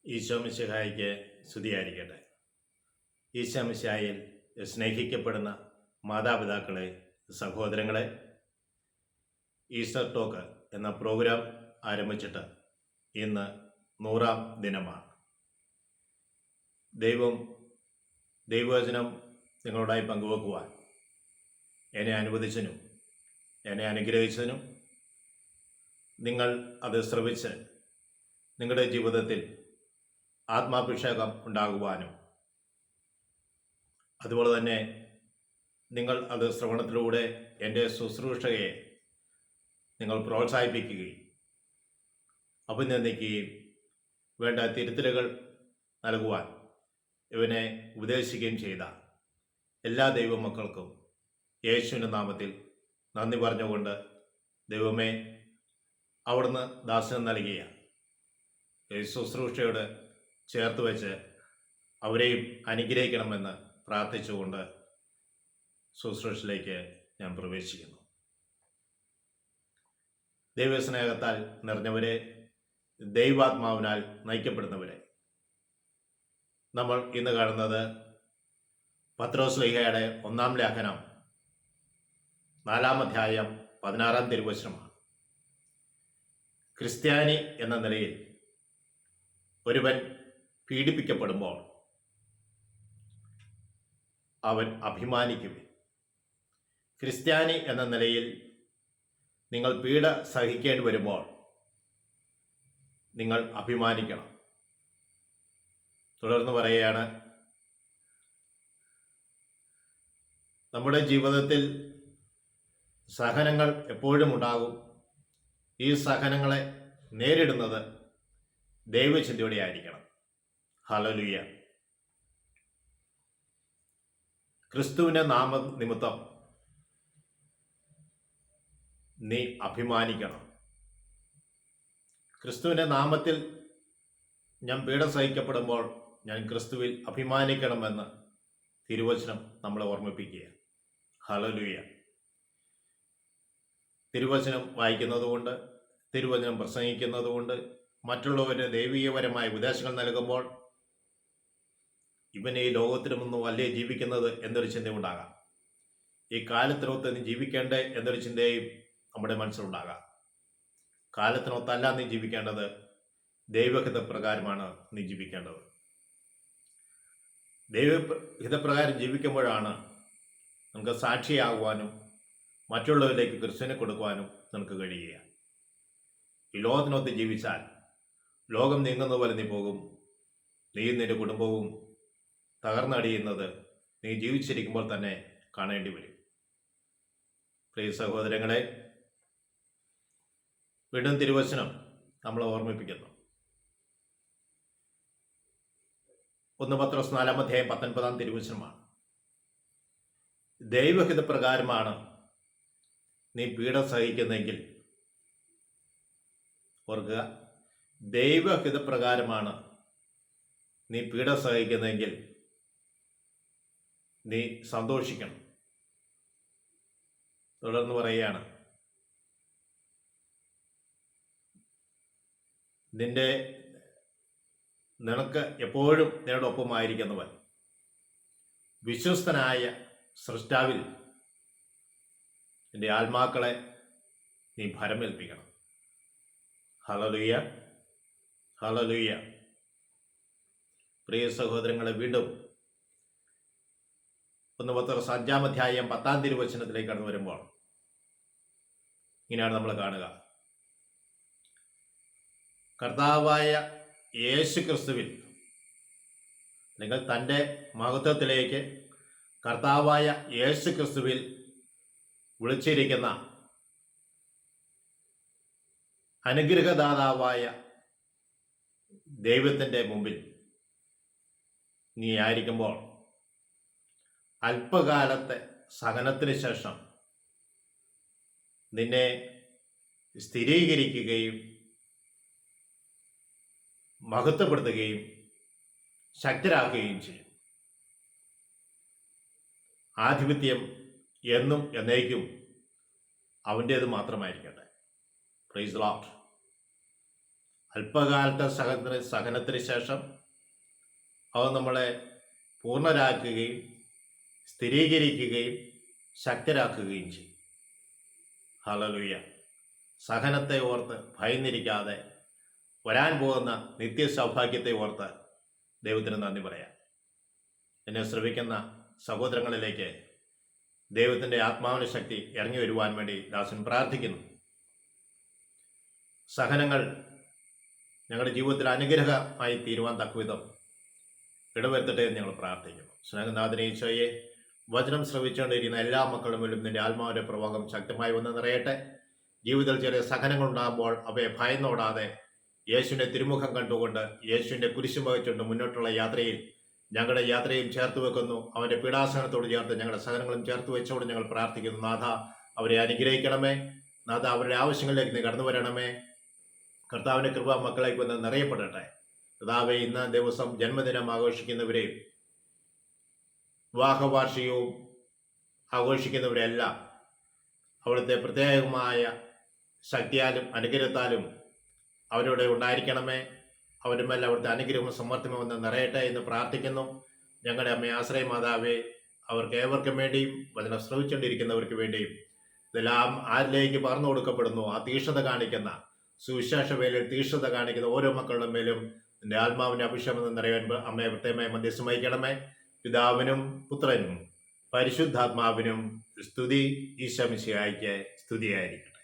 ഈശോ മിശിഹായിക്ക് സ്തുതിയായിരിക്കട്ടെ. ഈശോ മിശിഹായിൽ സ്നേഹിക്കപ്പെടുന്ന മാതാപിതാക്കളെ, സഹോദരങ്ങളെ, ഈസ്റ്റർ ടോക്ക് എന്ന പ്രോഗ്രാം ആരംഭിച്ചിട്ട് ഇന്ന് 100-ാം ദിനമാണ്. ദൈവവചനം നിങ്ങളോടായി പങ്കുവെക്കുവാൻ എന്നെ അനുവദിച്ചതിനും എന്നെ അനുഗ്രഹിച്ചതിനും നിങ്ങൾ അത് ശ്രവിച്ച് നിങ്ങളുടെ ജീവിതത്തിൽ ആത്മാഭിഷേകം ഉണ്ടാകുവാനും അതുപോലെ തന്നെ നിങ്ങൾ അത് ശ്രവണത്തിലൂടെ എൻ്റെ ശുശ്രൂഷയെ നിങ്ങൾ പ്രോത്സാഹിപ്പിക്കുകയും അഭിനന്ദിക്കുകയും വേണ്ട തിരുത്തലുകൾ നൽകുവാൻ ഇവനെ ഉപദേശിക്കുകയും ചെയ്ത എല്ലാ ദൈവമക്കൾക്കും യേശുവിൻ്റെ നാമത്തിൽ നന്ദി പറഞ്ഞുകൊണ്ട്, ദൈവമേ, അവിടുന്ന് ദാസന് നൽകിയ ശുശ്രൂഷയോട് ചേർത്ത് വെച്ച് അവരെയും അനുഗ്രഹിക്കണമെന്ന് പ്രാർത്ഥിച്ചുകൊണ്ട് ശുശ്രൂഷയിലേക്ക് ഞാൻ പ്രവേശിക്കുന്നു. ദൈവസ്നേഹത്താൽ നിറഞ്ഞവരെ, ദൈവാത്മാവിനാൽ നയിക്കപ്പെടുന്നവരെ, നമ്മൾ ഇന്ന് കാണുന്നത് പത്രോസ്ലീഹയുടെ 1-ാം ലേഖനം 4-ാം അധ്യായം 16-ാം തിരുവചനമാണ്. ക്രിസ്ത്യാനി എന്ന നിലയിൽ ഒരുവൻ പീഡിപ്പിക്കപ്പെടുമ്പോൾ അവൻ അഭിമാനിക്കുവിൻ. ക്രിസ്ത്യാനി എന്ന നിലയിൽ നിങ്ങൾ പീഡ സഹിക്കേണ്ടി വരുമ്പോൾ നിങ്ങൾ അഭിമാനിക്കണം. തുടർന്ന് പറയുകയാണ്, നമ്മുടെ ജീവിതത്തിൽ സഹനങ്ങൾ എപ്പോഴും ഉണ്ടാകും. ഈ സഹനങ്ങളെ നേരിടുന്നത് ദൈവചിന്തയോടെ ആയിരിക്കണം. ഹല്ലേലൂയ. ക്രിസ്തുവിൻ്റെ നാമനിമിത്തം നീ അഭിമാനിക്കണം. ക്രിസ്തുവിൻ്റെ നാമത്തിൽ ഞാൻ പീഡ സഹിക്കപ്പെടുമ്പോൾ ഞാൻ ക്രിസ്തുവിൽ അഭിമാനിക്കണമെന്ന് തിരുവചനം നമ്മളെ ഓർമ്മിപ്പിക്കുക. ഹല്ലേലൂയ. തിരുവചനം വായിക്കുന്നതുകൊണ്ട്, തിരുവചനം പ്രസംഗിക്കുന്നതുകൊണ്ട്, മറ്റുള്ളവരുടെ ദൈവീയപരമായ ഉപദേശങ്ങൾ നൽകുമ്പോൾ ഇവൻ ഈ ലോകത്തിലുമൊന്നും അല്ലേ ജീവിക്കുന്നത് എന്നൊരു ചിന്തയുണ്ടാകാം. ഈ കാലത്തിനൊത്ത് നീ ജീവിക്കേണ്ടേ എന്നൊരു ചിന്തയും നമ്മുടെ മനസ്സിലുണ്ടാകാം. കാലത്തിനൊത്തല്ല നീ ജീവിക്കേണ്ടത്, ദൈവഹിതപ്രകാരമാണ് നീ ജീവിക്കേണ്ടത്. ദൈവഹിതപ്രകാരം ജീവിക്കുമ്പോഴാണ് നമുക്ക് സാക്ഷിയാകുവാനും മറ്റുള്ളവരിലേക്ക് ക്രിസ്തുവിനെ കൊടുക്കുവാനും നമുക്ക് കഴിയുക. ഈ ലോകത്തിനൊത്ത് ജീവിച്ചാൽ ലോകം നീങ്ങുന്ന പോലെ നീ പോകും. നീയും നിന്റെ കുടുംബവും തകർന്നടിയുന്നത് നീ ജീവിച്ചിരിക്കുമ്പോൾ തന്നെ കാണേണ്ടി വരും. പ്രിയ സഹോദരങ്ങളെ, വീണ്ടും തിരുവചനം നമ്മളെ ഓർമ്മിപ്പിക്കുന്നു. 1 പത്രോസ് 4-ാം അധ്യായം 19-ാം തിരുവചനമാണ്. ദൈവഹിതപ്രകാരമാണ് നീ പീഡ സഹിക്കുന്നെങ്കിൽ, ഓർക്കുക, ദൈവഹിതപ്രകാരമാണ് നീ പീഡ സഹിക്കുന്നെങ്കിൽ നീ സന്തോഷിക്കണം. തുടർന്ന് പറയുകയാണ്, നിനക്ക് എപ്പോഴും നിങ്ങളുടെ ഒപ്പമായിരിക്കുന്നവൻ വിശ്വസ്തനായ സൃഷ്ടാവിൽ നിന്റെ ആത്മാക്കളെ നീ ഭരമേൽപ്പിക്കണം. Hallelujah, hallelujah. പ്രിയ സഹോദരങ്ങളെ, വീണ്ടും 1 പത്രോസ് 5-ാം അധ്യായം 10-ാം തിരുവചനത്തിലേക്ക് കടന്നു വരുമ്പോൾ ഇങ്ങനെയാണ് നമ്മൾ കാണുക. കർത്താവായ യേശു ക്രിസ്തുവിൽ, നിങ്ങൾ തൻ്റെ മഹത്വത്തിലേക്ക് കർത്താവായ യേശു ക്രിസ്തുവിൽ വിളിച്ചിരിക്കുന്ന അനുഗ്രഹദാതാവായ ദൈവത്തിൻ്റെ മുമ്പിൽ നീ ആയിരിക്കുമ്പോൾ അല്പകാലത്തെ സഹനത്തിന് ശേഷം നിന്നെ സ്ഥിരീകരിക്കുകയും മഹത്വപ്പെടുത്തുകയും ശക്തരാക്കുകയും ചെയ്യും. ആധിപത്യം എന്നും എന്നേക്കും അവൻ്റേത് മാത്രമായിരിക്കട്ടെ. Praise the lord. അല്പകാലത്തെ സഹനത്തിന് ശേഷം അത് നമ്മളെ പൂർണ്ണരാക്കുകയും സ്ഥിരീകരിക്കുകയും ശക്തരാക്കുകയും ചെയ്യും. ഹല്ലേലൂയ. സഹനത്തെ ഓർത്ത് ഭയന്നിരിക്കാതെ വരാൻ പോകുന്ന നിത്യസൗഭാഗ്യത്തെ ഓർത്ത് ദൈവത്തിന് നന്ദി പറയാം. എന്നെ ശ്രവിക്കുന്ന സഹോദരങ്ങളിലേക്ക് ദൈവത്തിൻ്റെ ആത്മാവിൻ്റെ ശക്തി ഇറങ്ങി വരുവാൻ വേണ്ടി ദാസൻ പ്രാർത്ഥിക്കുന്നു. സഹനങ്ങൾ ഞങ്ങളുടെ ജീവിതത്തിൽ അനുഗ്രഹമായി തീരുവാൻ തക്കവിധം ഇടവരുത്തട്ടെ എന്ന് ഞങ്ങൾ പ്രാർത്ഥിക്കുന്നു. സ്നേഹനാഥനെ ഈശോയെ, വചനം ശ്രവിച്ചുകൊണ്ടിരിക്കുന്ന എല്ലാ മക്കളും മേലും നിന്റെ ആത്മാവിൻ്റെ പ്രവാഹം ശക്തമായി വന്ന് നിറയട്ടെ. ജീവിതത്തിൽ ചെറിയ സഹനങ്ങൾ ഉണ്ടാകുമ്പോൾ അവയെ ഭയന്നോടാതെ യേശുവിൻ്റെ തിരുമുഖം കണ്ടുകൊണ്ട് യേശുവിൻ്റെ കുരിശും വഹിച്ചുകൊണ്ട് മുന്നോട്ടുള്ള യാത്രയിൽ ഞങ്ങളുടെ യാത്രയും ചേർത്ത് വെക്കുന്നു. അവൻ്റെ പീഡാസനത്തോട് ചേർത്ത് ഞങ്ങളുടെ സഹനങ്ങളും ചേർത്ത് വെച്ചോട് ഞങ്ങൾ പ്രാർത്ഥിക്കുന്നു. നാഥ, അവരെ അനുഗ്രഹിക്കണമേ. നാഥ, അവരുടെ ആവശ്യങ്ങളിലേക്ക് നീ കടന്നു വരണമേ. കർത്താവിൻ്റെ കൃപ മക്കളേക്ക് വന്ന് നിറയപ്പെടട്ടെ. കർത്താവെ, ഇന്ന് ദിവസം ജന്മദിനം ആഘോഷിക്കുന്നവരെയും വിവാഹവാർഷികവും ആഘോഷിക്കുന്നവരെല്ലാം അവിടുത്തെ പ്രത്യേകമായ ശക്തിയാലും അനുഗ്രഹത്താലും അവരോട് ഉണ്ടായിരിക്കണമേ. അവരുടെ മേൽ അവിടുത്തെ അനുഗ്രഹവും സമർത്ഥനവും വന്ന് നിറയട്ടെ എന്ന് പ്രാർത്ഥിക്കുന്നു. ഞങ്ങളുടെ അമ്മ ആശ്രയ മാതാവേ, അവർക്ക് ഏവർക്കും വേണ്ടിയും വചനം ശ്രവിച്ചുകൊണ്ടിരിക്കുന്നവർക്ക് വേണ്ടിയും ഇതെല്ലാം ആരിലേക്ക് പകർന്നു കൊടുക്കപ്പെടുന്നു. ആ തീക്ഷ്ണത കാണിക്കുന്ന സുവിശേഷ വേലയിൽ തീക്ഷ്ണത കാണിക്കുന്ന ഓരോ മക്കളുടെ മേലും നിന്റെ ആത്മാവിന്റെ അഭിഷേകം നിറയാൻ അമ്മയെ പ്രത്യേകമായി മധ്യസ്ഥം വഹിക്കണമേ. പിതാവിനും പുത്രനും പരിശുദ്ധാത്മാവിനും സ്തുതി. ഈശോ മിശിഹായ്ക്ക് സ്തുതിയായിരിക്കട്ടെ.